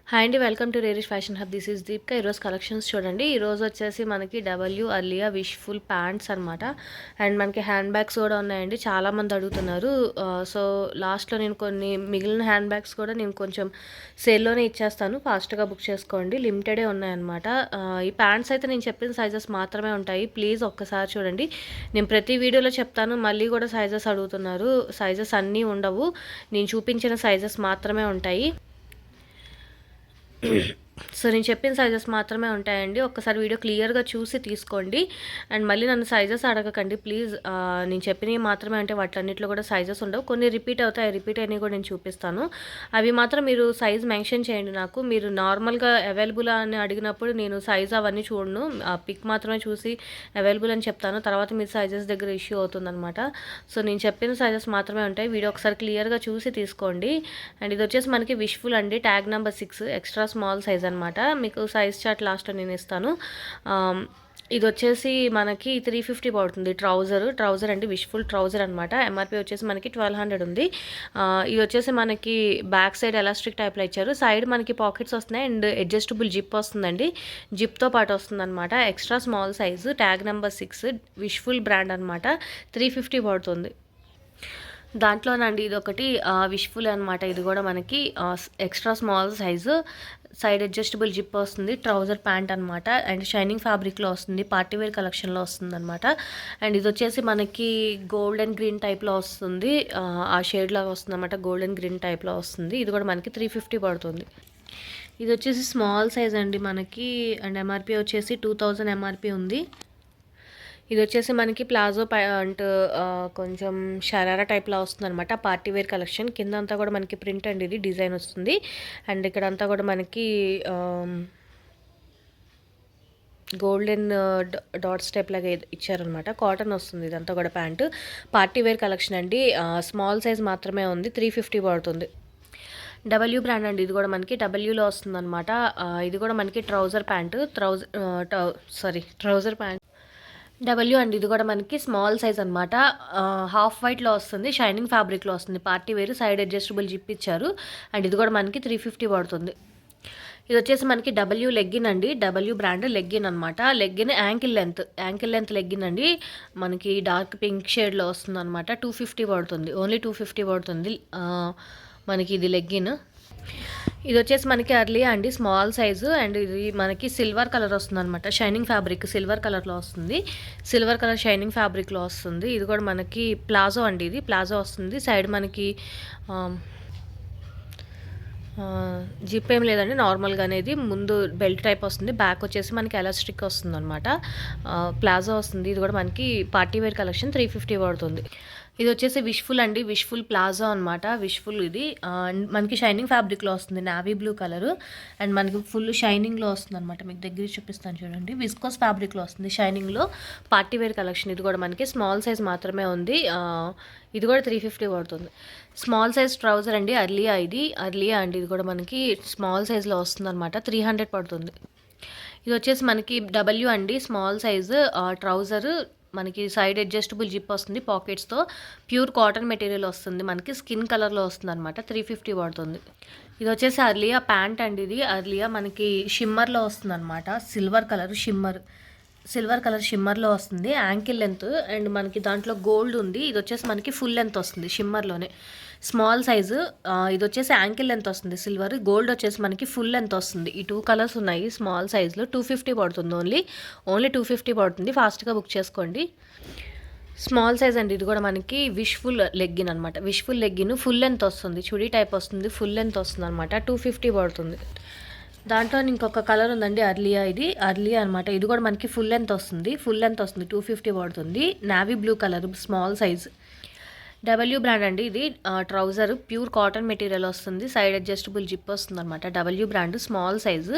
Hi అండి, welcome to రేరిష్ fashion hub. This is Deepika. ఈరోజు కలెక్షన్స్ చూడండి. ఈరోజు వచ్చేసి మనకి అర్లియా విష్ఫుల్ ప్యాంట్స్ అనమాట. అండ్ మనకి హ్యాండ్ బ్యాగ్స్ కూడా ఉన్నాయండి. చాలామంది అడుగుతున్నారు. సో లాస్ట్లో నేను కొన్ని మిగిలిన హ్యాండ్ బ్యాగ్స్ కూడా నేను కొంచెం సేల్లోనే ఇచ్చేస్తాను. ఫాస్ట్గా బుక్ చేసుకోండి. లిమిటెడే ఉన్నాయన్నమాట. ఈ ప్యాంట్స్ అయితే నేను చెప్పిన సైజెస్ మాత్రమే ఉంటాయి. ప్లీజ్ ఒక్కసారి చూడండి. నేను ప్రతి వీడియోలో చెప్తాను, మళ్ళీ కూడా సైజెస్ అడుగుతున్నారు. సైజెస్ అన్నీ ఉండవు, నేను చూపించిన సైజెస్ మాత్రమే ఉంటాయి. సో నేను చెప్పిన సైజెస్ మాత్రమే ఉంటాయండి. ఒక్కసారి వీడియో క్లియర్గా చూసి తీసుకోండి. అండ్ మళ్ళీ నన్ను సైజెస్ అడగకండి ప్లీజ్. నేను చెప్పినవి మాత్రమే అంటే వాటిలన్నింటిలో కూడా సైజెస్ ఉండవు. కొన్ని రిపీట్ అవుతాయి. రిపీట్ అయినవి కూడా నేను చూపిస్తాను. అవి మాత్రం మీరు సైజ్ మెన్షన్ చేయండి నాకు. మీరు నార్మల్గా అవైలబుల్ అని అడిగినప్పుడు నేను సైజ్ అవన్నీ చూడను. ఆ పిక్ మాత్రమే చూసి అవైలబుల్ అని చెప్తాను. తర్వాత మీరు సైజెస్ దగ్గర ఇష్యూ అవుతుందన్నమాట. సో నేను చెప్పిన సైజెస్ మాత్రమే ఉంటాయి. వీడియో ఒకసారి క్లియర్గా చూసి తీసుకోండి. అండ్ ఇది వచ్చేసి మనకి విష్ఫుల్ అండి. Tag number 6 extra small size అనమాట. మీకు సైజ్ చార్ట్ లాస్ట్లో నేను ఇస్తాను. ఇది వచ్చేసి మనకి 350 పడుతుంది. ట్రౌజర్ అండి, విష్ఫుల్ ట్రౌజర్ అనమాట. ఎంఆర్పి వచ్చేసి మనకి 1200 ఉంది. ఇది వచ్చేసి మనకి బ్యాక్ సైడ్ ఎలాస్టిక్ టైప్లో ఇచ్చారు. సైడ్ మనకి పాకెట్స్ వస్తున్నాయి అండ్ అడ్జస్టబుల్ జిప్ వస్తుందండి. జిప్తో పాటు వస్తుంది అనమాట. Extra small size, tag number 6, wishful brand అనమాట. 350 పడుతుంది. దాంట్లోనండి ఇది ఒకటి విష్ఫుల్ అనమాట. ఇది కూడా మనకి extra small size, side adjustable zip వస్తుంది. ట్రౌజర్ ప్యాంట్ అనమాట. అండ్ షైనింగ్ ఫ్యాబ్రిక్లో వస్తుంది. పార్టీవేర్ కలెక్షన్లో వస్తుంది అనమాట. అండ్ ఇది వచ్చేసి మనకి గోల్డ్ అండ్ గ్రీన్ టైప్లో వస్తుంది. ఆ షేడ్ లాగా వస్తుంది అనమాట. గోల్డ్ అండ్ గ్రీన్ టైప్లో వస్తుంది. ఇది కూడా మనకి 350 పడుతుంది. ఇది వచ్చేసి స్మాల్ సైజ్ అండి మనకి. అండ్ ఎంఆర్పి వచ్చేసి 2000 ఎంఆర్పి ఉంది. ఇది వచ్చేసి మనకి ప్లాజో ప్యాంట్, కొంచెం షరారా టైప్లో వస్తుంది అనమాట. Party wear collection. కింద అంతా కూడా మనకి ప్రింట్ అండ్ ఇది డిజైన్ వస్తుంది. అండ్ ఇక్కడ అంతా కూడా మనకి గోల్డెన్ డాట్స్ టైప్ లాగా ఇచ్చారనమాట. కాటన్ వస్తుంది ఇదంతా కూడా ప్యాంటు. పార్టీవేర్ కలెక్షన్ అండి. స్మాల్ సైజ్ మాత్రమే ఉంది. 350 పడుతుంది. డబ్ల్యూ బ్రాండ్ అండి. ఇది కూడా మనకి డబ్ల్యూలో వస్తుంది అనమాట. ఇది కూడా మనకి trouser pant. Trouser pant W అండి. ఇది కూడా మనకి స్మాల్ సైజ్ అనమాట. హాఫ్ వైట్లో వస్తుంది. షైనింగ్ ఫ్యాబ్రిక్లో వస్తుంది. Party wear, side adjustable zip ఇచ్చారు. అండ్ ఇది కూడా మనకి 350 పడుతుంది. ఇది వచ్చేసి మనకి డబ్ల్యూ లెగ్గిన్ అండి. డబ్ల్యూ బ్రాండ్ లెగ్గిన్ అనమాట. లెగ్గిన్ యాంకిల్ లెంత్ లెగ్గిన్ అండి. మనకి డార్క్ పింక్ షేడ్లో వస్తుంది అనమాట. 250 పడుతుంది. ఓన్లీ 250 పడుతుంది మనకి ఇది లెగ్గిన్. ఇది వచ్చేసి మనకి అర్లియా అండి. Small size. అండ్ ఇది మనకి సిల్వర్ కలర్ వస్తుంది అనమాట. షైనింగ్ ఫ్యాబ్రిక్ సిల్వర్ కలర్లో వస్తుంది. సిల్వర్ కలర్ షైనింగ్ ఫ్యాబ్రిక్లో వస్తుంది. ఇది కూడా మనకి ప్లాజో అండి. ఇది ప్లాజో వస్తుంది. సైడ్ మనకి జిప్ ఏం లేదండి, నార్మల్గా అనేది. ముందు బెల్ట్ టైప్ వస్తుంది. బ్యాక్ వచ్చేసి మనకి ఎలాస్టిక్ వస్తుంది అనమాట. ప్లాజో వస్తుంది. ఇది కూడా మనకి పార్టీవేర్ కలెక్షన్. 350 పడుతుంది. ఇది వచ్చేసి విష్ఫుల్ అండి. విష్ఫుల్ ప్లాజో అనమాట. విష్ఫుల్ ఇది మనకి షైనింగ్ ఫ్యాబ్రిక్లో వస్తుంది. Navy blue colour. అండ్ మనకి ఫుల్ షైనింగ్లో వస్తుంది అనమాట. మీకు దగ్గర చూపిస్తాను చూడండి. విస్కోస్ ఫ్యాబ్రిక్లో వస్తుంది షైనింగ్లో. Party wear collection. ఇది కూడా మనకి స్మాల్ సైజ్ మాత్రమే ఉంది. ఇది కూడా 350 పడుతుంది. స్మాల్ సైజ్ ట్రౌజర్ అండి. అర్లియా అండి. ఇది కూడా మనకి స్మాల్ సైజ్లో వస్తుంది అనమాట. 300 పడుతుంది. ఇది వచ్చేసి మనకి డబ్ల్యూ అండి. Small size trouser. మనకి సైడ్ అడ్జస్టబుల్ జిప్ వస్తుంది పాకెట్స్తో. ప్యూర్ కాటన్ మెటీరియల్ వస్తుంది. మనకి స్కిన్ కలర్లో వస్తుంది అనమాట. 350 పడుతుంది. ఇది వచ్చేసి అర్లియా ప్యాంట్ అండి. ఇది అర్లియా మనకి షిమ్మర్లో వస్తుంది అనమాట. సిల్వర్ కలర్ షిమ్మర్లో వస్తుంది. యాంకిల్ లెంత్ అండ్ మనకి దాంట్లో గోల్డ్ ఉంది. ఇది వచ్చేసి మనకి ఫుల్ లెంత్ వస్తుంది షిమ్మర్లోనే. Small size. ఇది వచ్చేసి యాంకిల్ లెంత్ వస్తుంది సిల్వర్. గోల్డ్ వచ్చేసి మనకి ఫుల్ లెంత్ వస్తుంది. ఈ 2 కలర్స్ ఉన్నాయి స్మాల్ సైజులో. 250 పడుతుంది. ఓన్లీ 250 పడుతుంది. ఫాస్ట్గా బుక్ చేసుకోండి. స్మాల్ సైజ్ అండి. ఇది కూడా మనకి విష్ఫుల్ లెగ్గిన్ అనమాట. విష్ఫుల్ లెగ్గిన్ ఫుల్ లెంత్ వస్తుంది. చుడీ టైప్ వస్తుంది. ఫుల్ లెంత్ వస్తుంది అనమాట. 250 పడుతుంది. దాంట్లో ఇంకొక కలర్ ఉందండి. అర్లియా అనమాట. ఇది కూడా మనకి ఫుల్ లెంత్ వస్తుంది. 250 పడుతుంది. Navy blue colour small size. W brand అండి. ఇది ట్రౌజర్ ప్యూర్ కాటన్ మెటీరియల్ వస్తుంది. సైడ్ అడ్జస్టబుల్ జిప్ వస్తుంది అనమాట. W brand small size.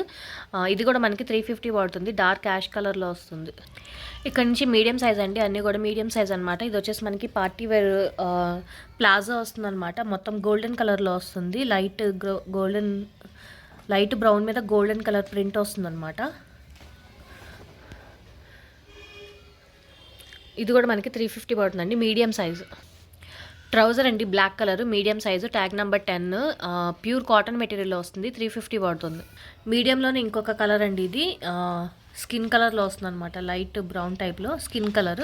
ఇది కూడా మనకి 350 పడుతుంది. డార్క్ యాష్ కలర్లో వస్తుంది. ఇక్కడ నుంచి మీడియం సైజ్ అండి. అన్నీ కూడా మీడియం సైజ్ అనమాట. ఇది వచ్చేసి మనకి పార్టీవేర్ ప్లాజో వస్తుంది అనమాట. మొత్తం గోల్డెన్ కలర్లో వస్తుంది. లైట్ బ్రౌన్ మీద గోల్డెన్ కలర్ ప్రింట్ వస్తుంది అనమాట. ఇది కూడా మనకి 350 పడుతుందండి. Medium size. ట్రౌజర్ అండి black colour medium size tag number 10 pure cotton మెటీరియల్లో వస్తుంది 350 పడుతుంది. మీడియంలోనే ఇంకొక కలర్ అండి ఇది స్కిన్ కలర్లో వస్తుంది అనమాట, లైట్ బ్రౌన్ టైప్లో స్కిన్ కలర్.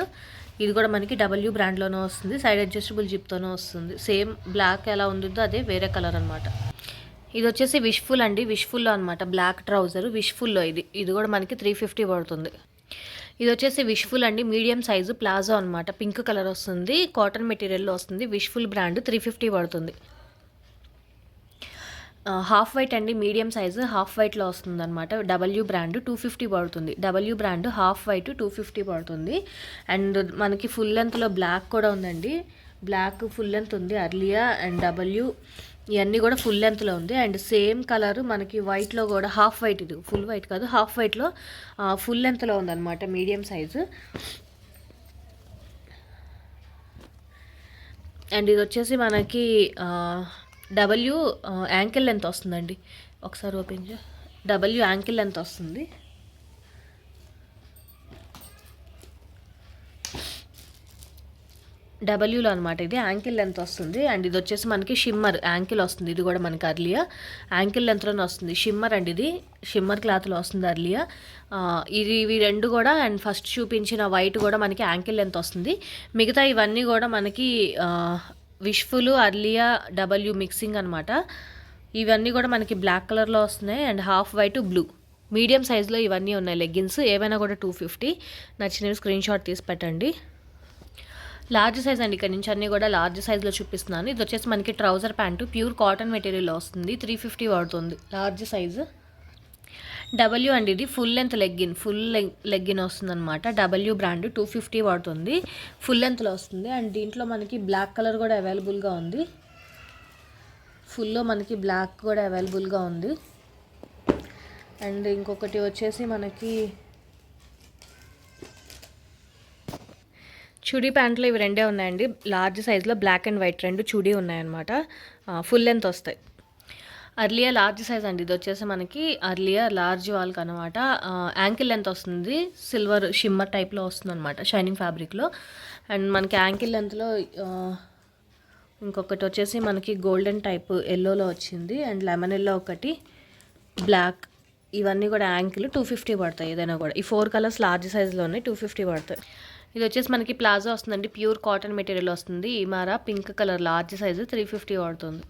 ఇది కూడా మనకి డబ్ల్యూ బ్రాండ్లోనే వస్తుంది, సైడ్ అడ్జస్టబుల్ జిప్తోనే వస్తుంది. సేమ్ బ్లాక్ ఎలా ఉంటుందో అదే వేరే కలర్ అనమాట. ఇది వచ్చేసి విష్ఫుల్ అండి, విష్ఫుల్లో అనమాట బ్లాక్ ట్రౌజర్ విష్ఫుల్లో. ఇది కూడా మనకి 350 పడుతుంది. ఇది వచ్చేసి విష్ఫుల్ అండి మీడియం సైజు ప్లాజో అనమాట, పింక్ కలర్ వస్తుంది, కాటన్ మెటీరియల్లో వస్తుంది, విష్ఫుల్ బ్రాండ్ 350 పడుతుంది. హాఫ్ వైట్ అండి మీడియం సైజు హాఫ్ వైట్లో వస్తుంది అనమాట, డబ్ల్యూ బ్రాండ్ 250 పడుతుంది. డబ్ల్యూ బ్రాండ్ హాఫ్ వైట్ 250 పడుతుంది. అండ్ మనకి ఫుల్ లెంత్లో బ్లాక్ కూడా ఉందండి, బ్లాక్ ఫుల్ లెంత్ ఉంది అర్లియా అండ్ డబ్ల్యూ ఇవన్నీ కూడా ఫుల్ లెంత్లో ఉంది. అండ్ సేమ్ కలర్ మనకి వైట్లో కూడా హాఫ్ వైట్, ఇది ఫుల్ వైట్ కాదు హాఫ్ వైట్లో ఫుల్ లెంత్లో ఉందన్నమాట మీడియం సైజు. అండ్ ఇది వచ్చేసి మనకి డబ్ల్యూ యాంకిల్ లెంత్ వస్తుందండి, ఒకసారి ఓపెన్ చే, డబ్ల్యూ యాంకిల్ లెంత్ వస్తుంది. డబ్ల్యూలో అనమాట ఇది యాంకిల్ లెంత్ వస్తుంది. అండ్ ఇది వచ్చేసి మనకి షిమ్మర్ యాంకిల్ వస్తుంది, ఇది కూడా మనకి అర్లియా యాంకిల్ లెంత్లోనే వస్తుంది. షిమ్మర్ అండి, ఇది షిమ్మర్ క్లాత్లో వస్తుంది అర్లియా. ఇవి రెండు కూడా అండ్ ఫస్ట్ చూపించిన వైట్ కూడా మనకి యాంకిల్ లెంత్ వస్తుంది. మిగతా ఇవన్నీ కూడా మనకి విష్ఫుల్ అర్లియా డబ్ల్యూ మిక్సింగ్ అనమాట. ఇవన్నీ కూడా మనకి బ్లాక్ కలర్లో వస్తున్నాయి and half white blue medium సైజులో ఇవన్నీ ఉన్నాయి లెగ్గిన్స్, ఏవైనా కూడా 250. నచ్చినవి స్క్రీన్ షాట్ తీసి పెట్టండి. లార్జ్ సైజ్ అండి, ఇక్కడ నుంచి అన్నీ కూడా లార్జ్ సైజ్లో చూపిస్తున్నాను. ఇది వచ్చేసి మనకి ట్రౌజర్ ప్యాంటు ప్యూర్ కాటన్ మెటీరియల్లో వస్తుంది, 350 పడుతుంది లార్జ్ సైజు. డబ్ల్యూ అండి, ఇది full length legging, full legging వస్తుంది అనమాట, డబ్ల్యూ బ్రాండ్ 250 పడుతుంది, ఫుల్ లెంత్లో వస్తుంది. అండ్ దీంట్లో మనకి బ్లాక్ కలర్ కూడా అవైలబుల్గా ఉంది, ఫుల్లో మనకి బ్లాక్ కూడా అవైలబుల్గా ఉంది. అండ్ ఇంకొకటి వచ్చేసి మనకి చుడీ ప్యాంట్లో ఇవి రెండే ఉన్నాయండి, లార్జ్ సైజులో బ్లాక్ అండ్ వైట్ రెండు చుడీ ఉన్నాయన్నమాట, ఫుల్ లెంత్ వస్తాయి. అర్లియా లార్జ్ సైజ్ అండి, ఇది వచ్చేసి మనకి అర్లియా లార్జ్ వాళ్ళకి అనమాట, యాంకిల్ లెంత్ వస్తుంది, సిల్వర్ షిమ్మర్ టైప్లో వస్తుంది అనమాట షైనింగ్ ఫ్యాబ్రిక్లో. అండ్ మనకి యాంకిల్ లెంత్లో ఇంకొకటి వచ్చేసి మనకి గోల్డెన్ టైప్ ఎల్లోలో వచ్చింది అండ్ లెమన్ ఎల్లో ఒకటి, బ్లాక్, ఇవన్నీ కూడా యాంకిల్ 250 పడతాయి ఏదైనా కూడా. ఈ 4 కలర్స్ లార్జ్ సైజులోనే 250 పడతాయి. ఇది వచ్చేసి మనకి ప్లాజో వస్తుందండి, ప్యూర్ కాటన్ మెటీరియల్ వస్తుంది, Imara pink colour large size 350 పడుతుంది.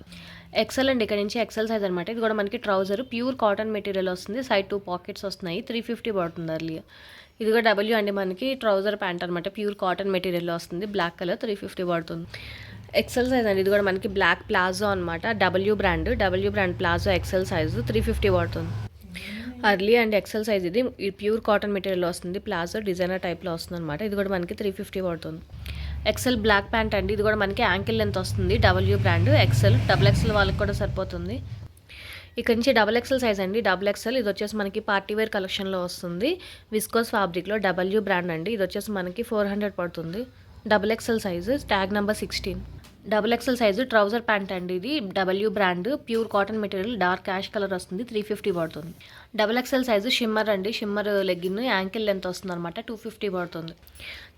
ఎక్సెల్ అండి, ఇక్కడ నుంచి ఎక్సెల్ సైజ్ అనమాట. ఇది కూడా మనకి ట్రౌజర్ ప్యూర్ కాటన్ మెటీరియల్ వస్తుంది, సైడ్ 2 పాకెట్స్ వస్తున్నాయి, 350 పడుతుంది అర్లియా. ఇది కూడా డబ్ల్యూ అండి, మనకి ట్రౌజర్ ప్యాంట్ అనమాట, ప్యూర్ కాటన్ మెటీరియల్లో వస్తుంది, బ్లాక్ కలర్ 350 పడుతుంది. ఎక్సెల్ సైజ్ అండి, ఇది కూడా మనకి బ్లాక్ ప్లాజో అనమాట, W brand palazzo XL size 350 పడుతుంది. అర్లీ అండ్ ఎక్సెల్ సైజ్, ఇది ప్యూర్ కాటన్ మెటీరియల్ వస్తుంది, ప్లాజో డిజైనర్ టైప్లో వస్తుంది అనమాట. ఇది కూడా మనకి 350 పడుతుంది. ఎక్సెల్ బ్లాక్ ప్యాంట్ అండి, ఇది కూడా మనకి యాంకిల్ లెంత్ వస్తుంది, W brand XL, double XL వాళ్ళకి కూడా సరిపోతుంది. ఇక్కడ నుంచి డబుల్ ఎక్సెల్ సైజ్ అండి, డబుల్ ఎక్సెల్, ఇది వచ్చేసి మనకి పార్టీవేర్ కలెక్షన్లో వస్తుంది, విస్కోస్ ఫ్యాబ్రిక్లో డబ్ల్యూ బ్రాండ్ అండి. ఇది వచ్చేసి మనకి 400 పడుతుంది. Double XL size tag number 16. Double XL size trouser pant అండి, ఇది W brand pure cotton material, dark ash colour వస్తుంది, 350 పడుతుంది. డబుల్ ఎక్సెల్ సైజు షిమ్మర్ అండి, షిమ్మర్ లెగ్గిన్ యాంకిల్ లెంత్ వస్తుంది అనమాట, 250 పడుతుంది.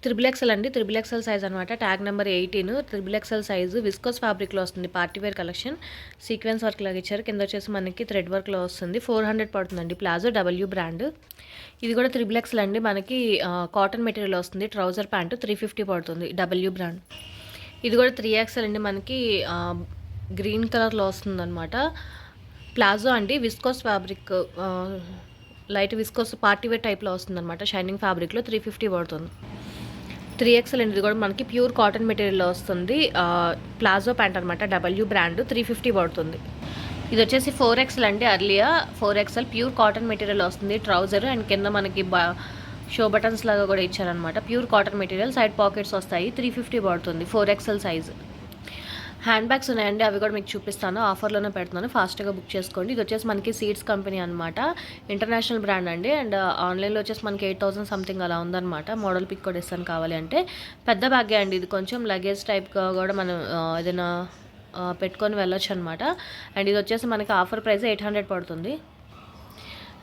త్రిబుల్ ఎక్సెల్ అండి, త్రిబుల్ ఎక్సెల్ సైజ్ అనమాట, tag number 18. Triple XL size viscose ఫ్యాబ్రిక్లో వస్తుంది, పార్టీవేర్ కలెక్షన్, సీక్వెన్స్ వర్క్ లాగా ఇచ్చారు, కింద వచ్చేసి మనకి థ్రెడ్ వర్క్లో వస్తుంది, 400 పడుతుందండి. ప్లాజో డబ్ల్యూ బ్రాండ్, ఇది కూడా త్రిబుల్ ఎక్సెల్ అండి, మనకి కాటన్ మెటీరియల్ వస్తుంది, ట్రౌజర్ ప్యాంటు 350 పడుతుంది, డబ్ల్యూ బ్రాండ్. ఇది కూడా 3XL అండి, మనకి గ్రీన్ కలర్లో వస్తుంది అనమాట, ప్లాజో అండి, viscose fabric, light viscose party wear టైప్లో వస్తుంది అనమాట, షైనింగ్ ఫ్యాబ్రిక్లో 350 పడుతుంది. 3XL అండి, ఇది కూడా మనకి ప్యూర్ కాటన్ మెటీరియల్లో వస్తుంది, ప్లాజో ప్యాంట్ అనమాట, డబ్ల్యూ బ్రాండ్ 350 పడుతుంది. ఇది వచ్చేసి 4XL అండి, అర్లియా 4XL ప్యూర్ కాటన్ మెటీరియల్ వస్తుంది, ట్రౌజర్ అండ్ కింద మనకి షో బటన్స్ లాగా కూడా ఇచ్చారనమాట, pure cotton material, side pockets వస్తాయి, 350 పడుతుంది. 4XL size. హ్యాండ్ బ్యాగ్స్ ఉన్నాయండి, అవి కూడా మీకు చూపిస్తాను, ఆఫర్లోనే పెడుతున్నాను, ఫాస్ట్గా బుక్ చేసుకోండి. ఇది వచ్చేసి మనకి సీడ్స్ కంపెనీ అనమాట, ఇంటర్నేషనల్ బ్రాండ్ అండి, అండ్ ఆన్లైన్లో వచ్చేసి మనకి 8000 సంథింగ్ అలా ఉందన్నమాట. మోడల్ పిక్ కూడా ఇస్తాను కావాలి అంటే. పెద్ద బ్యాగే అండి, ఇది కొంచెం లగేజ్ టైప్గా కూడా మనం ఏదైనా పెట్టుకొని వెళ్ళొచ్చు అనమాట. అండ్ ఇది వచ్చేసి మనకి ఆఫర్ ప్రైస్ 800 పడుతుంది.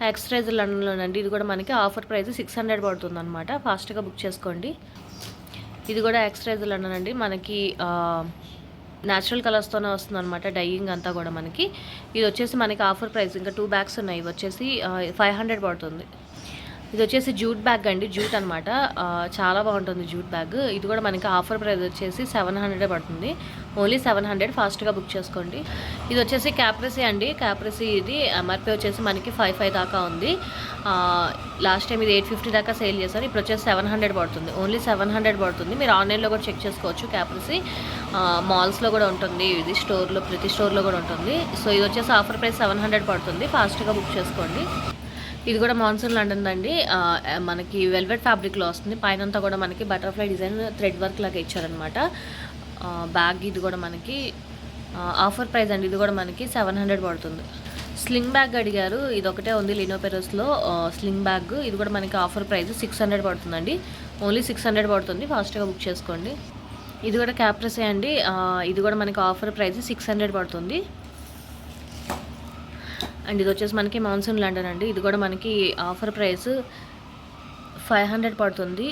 ఎక్స్ట్రైజ్ లండన్లోనండి, ఇది కూడా మనకి ఆఫర్ ప్రైస్ 600 పడుతుంది అనమాట, ఫాస్ట్గా బుక్ చేసుకోండి. ఇది కూడా ఎక్స్ట్రైజ్ లండన్ అండి, మనకి న్యాచురల్ కలర్స్తోనే వస్తుందన్నమాట డైయింగ్ అంతా కూడా మనకి. ఇది వచ్చేసి మనకి ఆఫర్ ప్రైస్, ఇంకా 2 బ్యాగ్స్ ఉన్నాయి. ఇవి వచ్చేసి 500 పడుతుంది. ఇది వచ్చేసి జూట్ బ్యాగ్ అండి, జూట్ అనమాట. చాలా బాగుంటుంది జూట్ బ్యాగ్. ఇది కూడా మనకి ఆఫర్ ప్రైస్ వచ్చేసి 700 పడుతుంది. ఓన్లీ 700, ఫాస్ట్గా బుక్ చేసుకోండి. ఇది వచ్చేసి క్యాప్రసీ అండి. క్యాప్రసీ ఇది ఎంఆర్పీ వచ్చేసి మనకి 5 దాకా ఉంది. లాస్ట్ టైం ఇది 850 దాకా సేల్ చేశారు. ఇప్పుడు వచ్చేసి 700 పడుతుంది. ఓన్లీ 700 పడుతుంది. మీరు ఆన్లైన్లో కూడా చెక్ చేసుకోవచ్చు. క్యాప్రసీ మాల్స్లో కూడా ఉంటుంది, ఇది స్టోర్లో, ప్రతి స్టోర్లో కూడా ఉంటుంది. సో ఇది వచ్చేసి ఆఫర్ ప్రైస్ 700 పడుతుంది. ఫాస్ట్గా బుక్ చేసుకోండి. ఇది కూడా మాన్సూన్ లండన్ అండి. మనకి వెల్వెట్ ఫ్యాబ్రిక్లో వస్తుంది. పైనంతా కూడా మనకి బటర్ఫ్లై డిజైన్ థ్రెడ్ వర్క్ లాగా ఇచ్చారనమాట. బ్యాగ్ ఇది కూడా మనకి ఆఫర్ ప్రైస్ అండి. ఇది కూడా మనకి 700 పడుతుంది. స్లింగ్ బ్యాగ్ అడిగారు, ఇది ఒకటే ఉంది లినో పెరోస్లో స్లింగ్ బ్యాగ్. ఇది కూడా మనకి ఆఫర్ ప్రైస్ 600 పడుతుందండి. ఓన్లీ 600 పడుతుంది. ఫాస్ట్గా బుక్ చేసుకోండి. ఇది కూడా క్యాప్రసీ అండి. ఇది కూడా మనకి ఆఫర్ ప్రైస్ 600 పడుతుంది. అండ్ ఇది వచ్చేసి మనకి మాన్సూన్ లండన్ అండి. ఇది కూడా మనకి ఆఫర్ ప్రైస్ 500 పడుతుంది.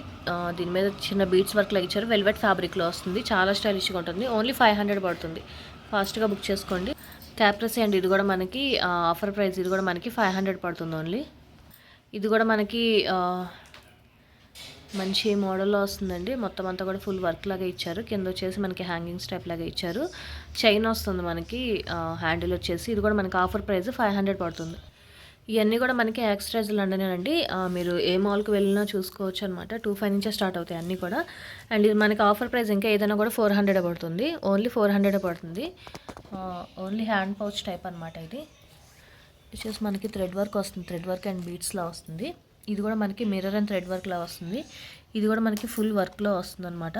దీని మీద చిన్న బీడ్స్ వర్క్ లాగా ఇచ్చారు. వెల్వెట్ ఫ్యాబ్రిక్లో వస్తుంది. చాలా స్టైలిష్గా ఉంటుంది. ఓన్లీ 500 పడుతుంది. ఫాస్ట్గా బుక్ చేసుకోండి. క్యాప్రసీ అండి. ఇది కూడా మనకి ఆఫర్ ప్రైస్, ఇది కూడా మనకి 500 పడుతుంది ఓన్లీ. ఇది కూడా మనకి మంచి మోడల్లో వస్తుందండి. మొత్తం అంతా కూడా ఫుల్ వర్క్ లాగా ఇచ్చారు. కింద వచ్చేసి మనకి హ్యాంగింగ్స్ టైప్ లాగా ఇచ్చారు. చైన్ వస్తుంది మనకి, హ్యాండిల్ వచ్చేసి. ఇది కూడా మనకి ఆఫర్ ప్రైస్ 500 పడుతుంది. ఇవన్నీ కూడా మనకి ఎక్స్ట్రాజ్ లండన్ అండి. మీరు ఏ మాల్కి వెళ్ళినా చూసుకోవచ్చు అనమాట. 25 నుంచే స్టార్ట్ అవుతాయి అన్నీ కూడా. అండ్ ఇది మనకి ఆఫర్ ప్రైస్ ఇంకా ఏదైనా కూడా 400 పడుతుంది. ఓన్లీ 400 పడుతుంది. ఓన్లీ హ్యాండ్ పౌచ్ టైప్ అనమాట. ఇది వచ్చేసి మనకి థ్రెడ్ వర్క్ వస్తుంది. థ్రెడ్ వర్క్ అండ్ బీడ్స్లా వస్తుంది. ఇది కూడా మనకి మిర్రర్ అండ్ థ్రెడ్ వర్క్లా వస్తుంది. ఇది కూడా మనకి ఫుల్ వర్క్లో వస్తుంది అనమాట.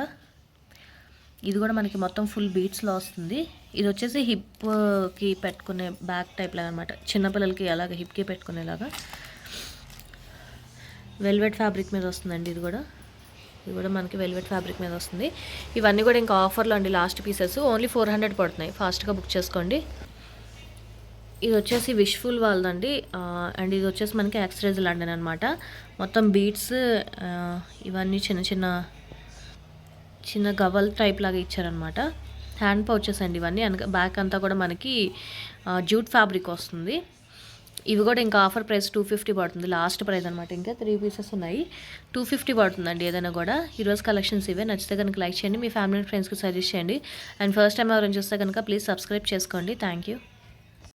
ఇది కూడా మనకి మొత్తం ఫుల్ బీట్స్లో వస్తుంది. ఇది వచ్చేసి హిప్కి పెట్టుకునే బ్యాగ్ టైప్ లాగా అనమాట. చిన్నపిల్లలకి అలాగే హిప్కి పెట్టుకునేలాగా వెల్వెట్ ఫ్యాబ్రిక్ మీద వస్తుందండి. ఇది కూడా మనకి వెల్వెట్ ఫ్యాబ్రిక్ మీద వస్తుంది. ఇవన్నీ కూడా ఇంకా ఆఫర్లో అండి. లాస్ట్ పీసెస్ ఓన్లీ 400 పడుతున్నాయి. ఫాస్ట్గా బుక్ చేసుకోండి. ఇది వచ్చేసి విష్ఫుల్ వాళ్ళదండి. అండ్ ఇది వచ్చేసి మనకి ఎక్స్ట్రేజ్ లండన్ అనమాట. మొత్తం బీడ్స్ ఇవన్నీ చిన్న గవల్ టైప్ లాగా ఇచ్చారనమాట. హ్యాండ్ పౌచెస్ అండి ఇవన్నీ. బ్యాక్ అంతా కూడా మనకి జూట్ ఫ్యాబ్రిక్ వస్తుంది. ఇవి కూడా ఇంకా ఆఫర్ ప్రైస్ 250 పడుతుంది. లాస్ట్ ప్రైస్ అనమాట. ఇంకా 3 పీసెస్ ఉన్నాయి. 250 పడుతుందండి ఏదైనా కూడా. ఈరోజు కలెక్షన్స్ ఇవే. నచ్చితే కనుక లైక్ చేయండి. మీ ఫ్యామిలీ అండ్ ఫ్రెండ్స్కి సజెస్ట్ చేయండి. అండ్ ఫస్ట్ టైం ఎవరైనా చూస్తే కనుక ప్లీజ్ సబ్స్క్రైబ్ చేసుకోండి. Thank you.